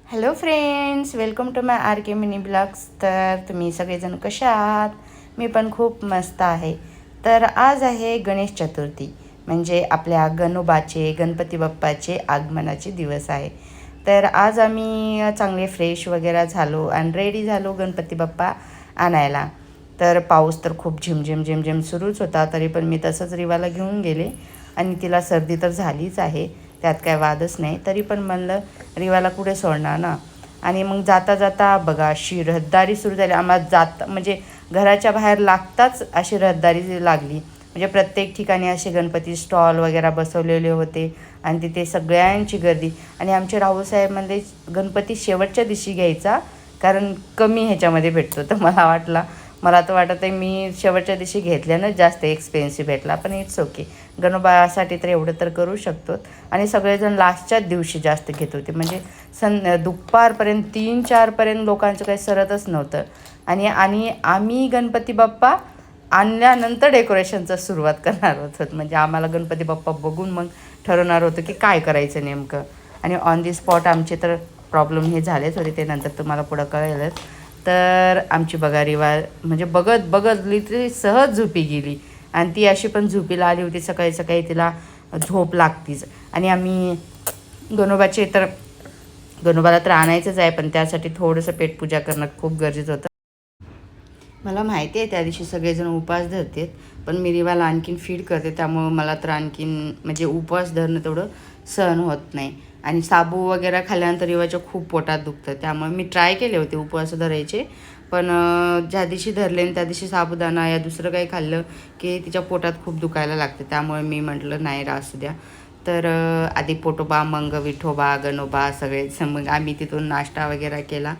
Hello friends, welcome to my R K mini blogs. तर तुम्ही सगळेजण कसे आहात? मी पण खूप मस्त आहे. तर आज आहे गणेश चतुर्थी, म्हणजे आपल्या गणोबाचे गणपती बाप्पाचे आगमनाचे दिवस आहे. तर आज आम्ही चांगले फ्रेश वगैरे झालो आणि रेडी झालो गणपती बाप्पा आणायला. तर पाऊस तर खूप झिमझिम झिमझिम सुरूच होता, तरी पण मी तसंच रिवाला घेऊन गेले आणि तिला सर्दी तर झालीच आहे, त्यात काय वादच नाही. तरी पण म्हणलं रिवाला कुठे सोडणार ना. आणि मग जाता जाता बघा अशी रहदारी सुरू झाली. आम्हाला जात म्हणजे घराच्या बाहेर लागताच अशी रहदारी लागली. म्हणजे प्रत्येक ठिकाणी असे गणपती स्टॉल वगैरे बसवलेले होते आणि तिथे सगळ्यांची गर्दी. आणि आमचे राहूसाहेब म्हणजे गणपती शेवटच्या दिवशी घ्यायचा, कारण कमी ह्याच्यामध्ये भेटतो. तर मला तर वाटत आहे मी शेवटच्या दिवशी घेतल्यानं जास्त एक्सपेन्सिव्ह भेटला, पण इट्स ओके. गणोबासाठी तर एवढं तर करू शकतो. आणि सगळेजण लास्टच्याच दिवशी जास्त घेत होते, म्हणजे दुपारपर्यंत 3-4पर्यंत लोकांचं काही सरतच नव्हतं. आणि आणि आम्ही गणपती बाप्पा आणल्यानंतर डेकोरेशनचं सुरुवात करणार होतो. म्हणजे आम्हाला गणपती बाप्पा बघून मग ठरवणार होतं की काय करायचं नेमकं. आणि ऑन दी स्पॉट आमचे तर प्रॉब्लेम हे झालेच होते, ते नंतर तुम्हाला पुढं कळेलच. तर आमची बघा रिवाज म्हणजे बघत बघत लिटरली सहज झोपी गेली. आणि ती अशी पण झोपीला आली होती, सकाळी सकाळी तिला झोप लागतीच. आणि आम्ही गणोबाला तर आणायचंच आहे, पण त्यासाठी थोडंसं पेटपूजा करणं खूप गरजेचं होतं. मला माहिती आहे त्या दिवशी सगळेजण उपवास धरतात, पण मी रिवाला आणखीन फीड करते, त्यामुळं मला तर आणखीन म्हणजे उपवास धरणं तेवढं सहन होत नाही. आणि साबू वगैरे खाल्ल्यानंतर रिवाच्या खूप पोटात दुखतं, त्यामुळे मी ट्राय केले होते उपवास धरायचे. पण ज्या दिवशी धरले आणि त्या दिवशी साबुदाणा या दुसरं काही खाल्लं की तिच्या पोटात खूप दुखायला लागतं. त्यामुळे मी म्हटलं नाही असू द्या. तर आधी पोटोबा, मग विठोबा, गणोबा सगळेच. मग आम्ही तिथून नाश्ता वगैरे केला.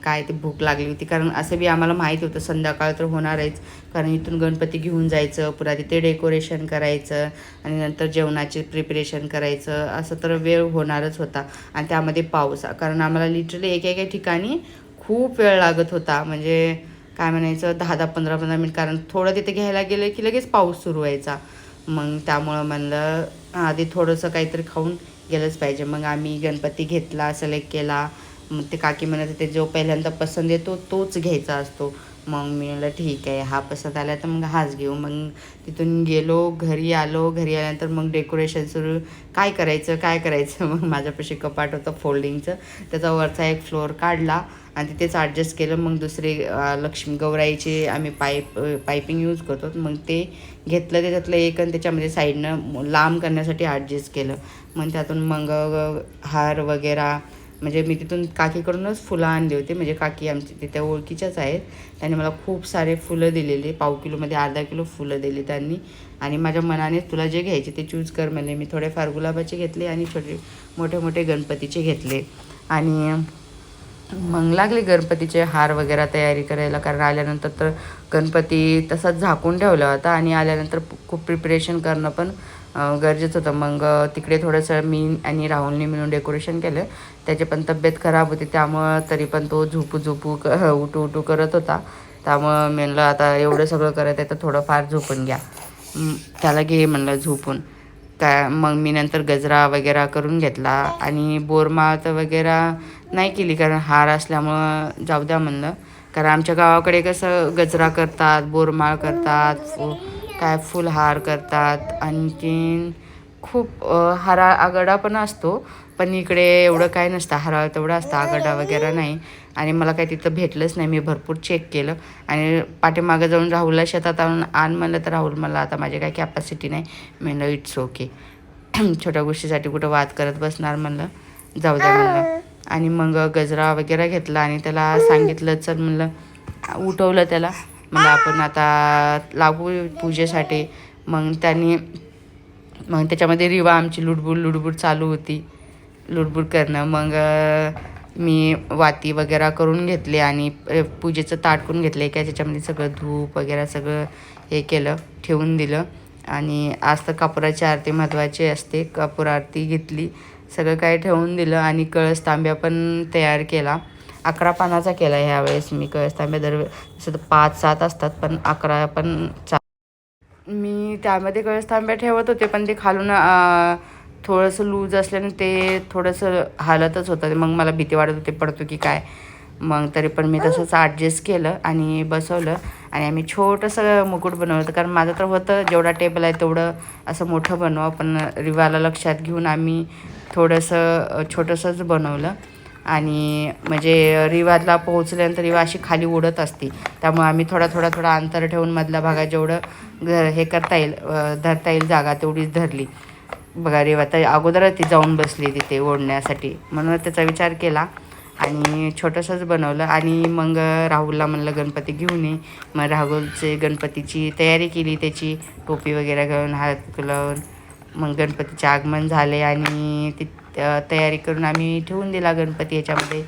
काय ते भूक लागली होती, कारण असं बी आम्हाला माहिती होतं संध्याकाळ तर होणारच, कारण इथून गणपती घेऊन जायचं, पुन्हा तिथे डेकोरेशन करायचं आणि नंतर जेवणाचे प्रिपरेशन करायचं, असं तर वेळ होणारच होता. आणि त्यामध्ये पाऊस, कारण आम्हाला लिटरली एकेका ठिकाणी खूप वेळ लागत होता. म्हणजे काय म्हणायचं 10-15 मिनिट, कारण थोडं तिथे घ्यायला गेलं की लगेच पाऊस सुरू व्हायचा. मग त्यामुळं म्हणलं आधी थोडंसं काहीतरी खाऊन गेलंच पाहिजे. मग आम्ही गणपती घेतला, सिलेक्ट केला. मग ते काकी म्हणत होते जो पहिल्यांदा पसंत येतो तोच घ्यायचा असतो. मग मी म्हणलं ठीक आहे, हा पसंत आला तर मग हाच घेऊ. मग तिथून गेलो, घरी आल्यानंतर मग डेकोरेशन सुरू. काय करायचं मग माझ्यापाशी कपाट होतं फोल्डिंगचं, त्याचा वरचा एक फ्लोअर काढला आणि तिथेच ॲडजस्ट केलं. मग दुसरे लक्ष्मी गौराईचे आम्ही पायपिंग यूज करतो, मग ते घेतलं, त्याच्यातलं एक आणि त्याच्यामध्ये साईडनं लांब करण्यासाठी ॲडजस्ट केलं. मग त्यातून मग हार वगैरे, म्हणजे मी तिथून काकीकडूनच फुलं आणली होती. म्हणजे काकी आमची तिथे ओळखीच्याच आहेत, त्यांनी मला खूप सारे फुलं दिलेले. पाव किलोमध्ये अर्धा किलो फुलं दिली त्यांनी. आणि माझ्या मनाने तुला जे घ्यायचे ते चूज कर म्हणले. मी थोडेफार गुलाबाचे घेतले आणि मोठे गणपतीचे घेतले. आणि मग लागले गणपतीचे हार वगैरे तयारी करायला, कारण आल्यानंतर तर गणपती तसाच झाकून ठेवला होता आणि आल्यानंतर खूप प्रिपरेशन करणं पण गरजेचं होतं. मग तिकडे थोडंसं मी आणि राहुलने मिळून डेकोरेशन केलं. त्याची पण तब्येत खराब होती, त्यामुळं तरी पण तो उठू करत होता. त्यामुळं म्हणलं आता एवढं सगळं करत आहे तर थोडंफार झोपून घ्या. त्याला घे म्हणलं झोपून. काय मग मी नंतर गजरा वगैरे करून घेतला आणि बोरमाळ तर वगैरे नाही केली, कारण हार असल्यामुळं जाऊ द्या म्हणलं. कारण आमच्या गावाकडे कसं गजरा करतात, बोरमाळ करतात, फुलहार करतात, आणखीन खूप आगडा पण असतो. पण इकडे एवढं काय नसतं, हराळ तेवढं असतं, आगडा वगैरे नाही. आणि मला काही तिथं भेटलंच नाही. मी भरपूर चेक केलं आणि पाठीमागं जाऊन राहुलला शेतात आण म्हणलं, तर राहुल मला आता माझी काही कॅपॅसिटी नाही. म्हणलं इट्स ओके, छोट्या गोष्टीसाठी कुठं वाद करत बसणार म्हणलं, जाऊ द्या म्हणलं. आणि मग गजरा वगैरे घेतला आणि त्याला सांगितलं चल म्हणलं, उठवलं त्याला, म्हणलं आपण आता लागू पूजेसाठी. मग त्याच्यामध्ये रिवा आमची लुडबुड चालू होती, लुडबुड करणं. मग मी वाती वगैरे करून घेतले आणि पूजेचं ताट करून घेतले काय, त्याच्यामध्ये सगळं धूप वगैरे सगळं हे केलं, ठेवून दिलं. आणि आज तर कापुराची आरती महत्त्वाची असते, कापूर आरती घेतली, सगळं काय ठेवून दिलं. आणि कळस तांब्या पण तयार केला. 11 पानाचा केला ह्यावेळेस मी कळस तांब्या. तसं तर 5-7 असतात, पण 11 पण मी त्यामध्ये कळस तांब्या ठेवत होते, पण ते खालून थोडंसं लूज असल्याने ते थोडंसं हालतच होतं. मग मला भीती वाटत होती पडतो की काय. मग तरी पण मी तसंच ॲडजस्ट केलं आणि बसवलं आणि आम्ही छोटंसं मुकुट बनवलं होतं. कारण माझं तर होतं जेवढा टेबल आहे तेवढं असं मोठं बनवा, पण रिवाला लक्षात घेऊन आम्ही थोडंसं छोटंसंच बनवलं. आणि म्हणजे रिवाला पोहोचल्यानंतर रिवा अशी खाली उडत असते, त्यामुळे आम्ही थोडा अंतर ठेवून मधल्या भागात जेवढं हे करता येईल धरता येईल जागा तेवढीच धरली. बघा रेवा तर अगोदरच ती जाऊन बसली तिथे ओढण्यासाठी, म्हणून त्याचा विचार केला आणि छोटंसंच बनवलं. आणि मग राहुलला म्हणलं गणपती घेऊन ये. मग राहुलचे गणपतीची तयारी केली, त्याची टोपी वगैरे घालून हात लावून मग गणपतीचे आगमन झाले आणि ती तयारी करून आम्ही ठेवून दिला गणपती याच्यामध्ये.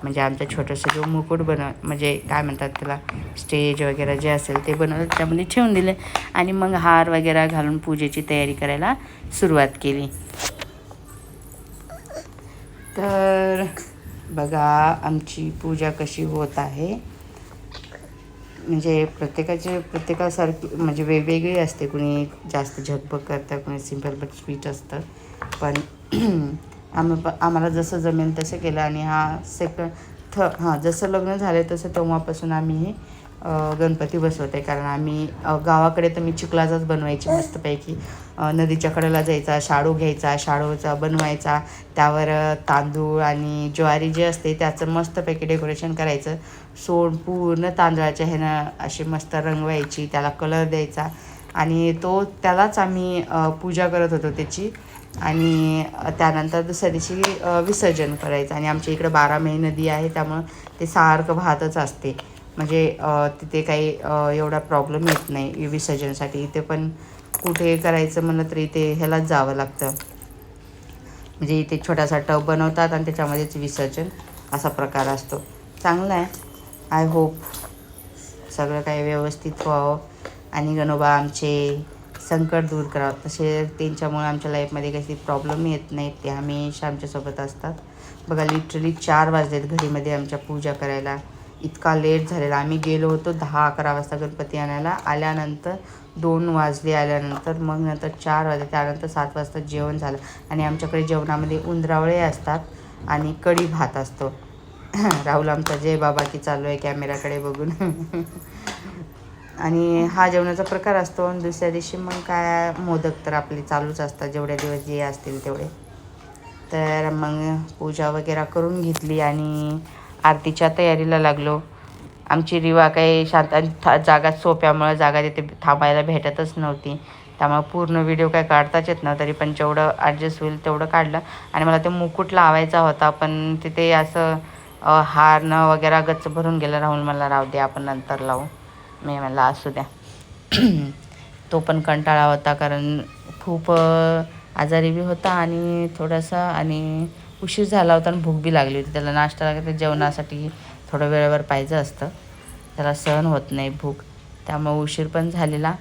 म्हणजे आमचं छोटंसं जो मुकुट म्हणजे काय म्हणतात त्याला, स्टेज वगैरे जे असेल ते बनवलं त्यामध्ये ठेवून दिले. आणि मग हार वगैरे घालून पूजेची तयारी करायला सुरुवात केली. तर बघा आमची पूजा कशी होत आहे. म्हणजे प्रत्येकासारखी म्हणजे वेगवेगळी असते. कुणी जास्त झगबग करतं, कुणी सिम्पल बट स्वीट असतं. पण आम्हाला जसं जमेल तसं केलं. आणि जसं लग्न झालं तसं तेव्हापासून आम्ही गणपती बसवते. कारण आम्ही गावाकडे तर मी चिखलाचाच बनवायची मस्तपैकी. नदीच्या कडेला जायचा, शाडू घ्यायचा, शाडूचा बनवायचा, त्यावर तांदूळ आणि ज्वारी जे असते त्याचं मस्तपैकी डेकोरेशन करायचं. सोड पूर्ण तांदळाच्या ह्यानं अशी मस्त रंगवायची, त्याला कलर द्यायचा आणि त्यालाच आम्ही पूजा करत होतो त्याची. आणि त्यानंतर दुसऱ्या दिवशी विसर्जन करायचं. आणि आमच्या इकडं 12 नदी आहे, त्यामुळं ते सारखं वाहतच असते. म्हणजे तिथे काही एवढा प्रॉब्लेम येत नाही विसर्जनासाठी. इथे पण कुठे करायचं म्हणलं तरी इथे ह्यालाच जावं लागतं. म्हणजे इथे छोटासा टब बनवतात आणि त्याच्यामध्येच विसर्जन असा प्रकार असतो. चांगला आहे. आय होप सगळं काही व्यवस्थित व्हावं आणि गणोबा आमचे संकट दूर करावं. तसे त्यांच्यामुळे आमच्या लाईफमध्ये काही प्रॉब्लेम येत नाहीत. ते हमेशा आमच्यासोबत असतात. बघा लिटरली 4 वाजलेत घरीमध्ये आमच्या पूजा करायला. इतका लेट झालेला. आम्ही गेलो होतो 10-11 वाजता गणपती आणायला. आल्यानंतर 2 वाजले. आल्यानंतर मग नंतर 4 वाजले. त्यानंतर 7 वाजता जेवण झालं. आणि आमच्याकडे जेवणामध्ये उंदरावळे असतात आणि कढी भात असतो. राहुल आमचा जय बाबा की चालू आहे कॅमेराकडे बघून. आणि हा जेवणाचा प्रकार असतो. आणि दुसऱ्या दिवशी मग काय मोदक तर आपले चालूच असतात जेवढ्या दिवस जे असतील तेवढे. तर मग पूजा वगैरे करून घेतली आणि आरतीच्या तयारीला लागलो. आमची रिवा काही शांत जागा सोप्यामुळं जागा तिथे थांबायला भेटतच नव्हती, त्यामुळे पूर्ण व्हिडिओ काय काढताच येत नव्हता. तरी पण जेवढं ॲडजस्ट होईल तेवढं काढलं. आणि मला ते मुकुट लावायचा होता, पण तिथे असं हार न वगैरे गच्च भरून गेलं. राहुल मला राहू दे आपण नंतर लावू. मी म्हणलं असू द्या. तो पण कंटाळा होता कारण खूप आजारी बी होता आणि थोडासा आणि उशीर झाला होता आणि भूक बी लागली होती. त्याला नाश्ता लागत जेवणासाठी थोडं वेळेवर पाहिजे असतं, त्याला सहन होत नाही भूक, त्यामुळे उशीर पण झालेला.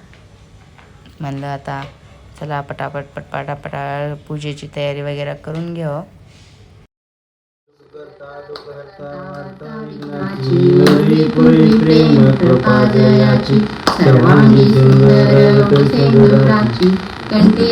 म्हणलं आता चला पटापट पूजेची तयारी वगैरे करून घ्यावं. सर्वांगी सुंदर कंठे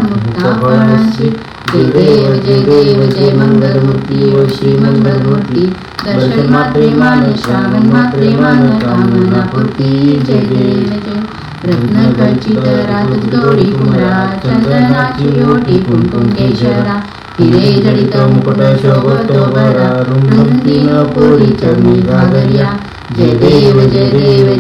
मुक्ताफळाची. जय देव जय मंगलमूर्ती ओ श्री मंगलमूर्ती. दर्शन मात्रे मान श्रावण मात्रे मान कामना पूर्ती. जय देव जय रत्न खचित रात गौरी कुमरा. चंदनाची ओटी कुंकुम केशरा. हिरे जडित मुकुट शोभतो बरा. रुंदीन पुरी चरणी घागरिया. जय देव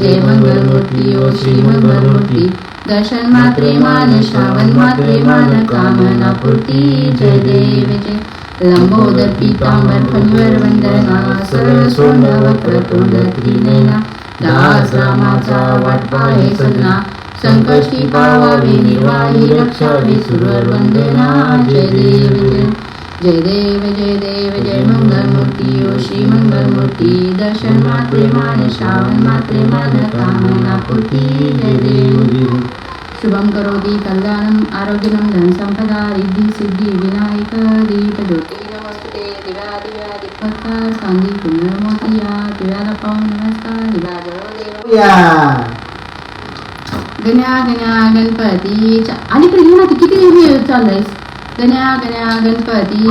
जय मंगलमूर्ती ओ श्री मंगलमूर्ती. दर्शन मात्रे मान श्रावण मात्रे मान कामना पूर्ती. जय देव जय लंबोदर पीतांबर फणीवर वंदना. सरळ सोंड वक्रतुंड त्रिनयना. दास रामाचा वाटपाहे सजना. संकष्टी पावावे निर्वाही रक्षावे सुरवर वंदना. जय देव जय मंगलमूर्ती ओ श्री मंगलमूर्ती. दर्शन मात्रे मान श्रावण मात्रे मान कामना पूर्ती. जय देव शुभम करोति कल्याणम आरोग्यम धन संपदा रिद्धी सिद्धी विनायक दीप ज्योती नमस्ते. दिव्या दिव्या दीपकार चांदी कुंडल मोतिया. दिव्याला पाहून नमस्कार दिव्या जय गण्या गणपतीच्या अलीकडे घेऊन किती चाललंय. गण्या गण्या गणपती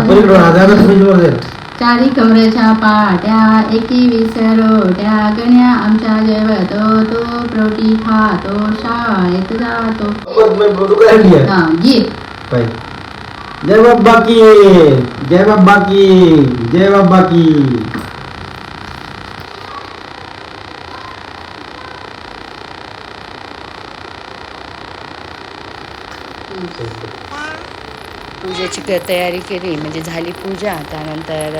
पलीकडे चारी कमरेच्या पाट्या 21 रोट्या गण्या आमच्या जेवतो तो प्रोटी खातो शाळेत जातो. हा घे. जय बाबा की जय बाबा की जय बाबा की. पूजेची तयारी केली म्हणजे झाली पूजा. त्यानंतर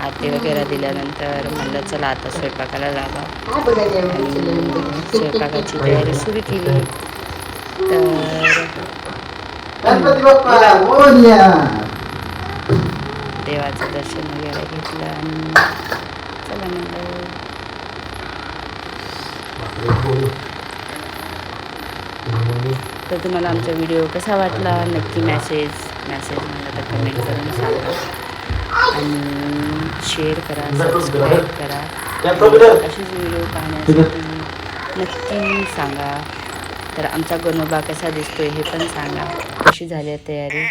आरती वगैरे दिल्यानंतर म्हणलं चला आता स्वयंपाकाला लागा. स्वयंपाकाची तयारी सुरू केली. तर देवाचं दर्शन वगैरे घेतलं आणि चला म्हणलं. तर तुम्हाला आमचा व्हिडिओ कसा वाटला नक्की मेसेज मला तर कमेंट करून सांगा आणि शेअर करा, सबस्क्राईब करा. असेच व्हिडिओ पाहण्यासाठी नक्की सांगा. तर आमचा गणोबा कसा दिसतोय हे पण सांगा. कशी झाली आहे तयारी.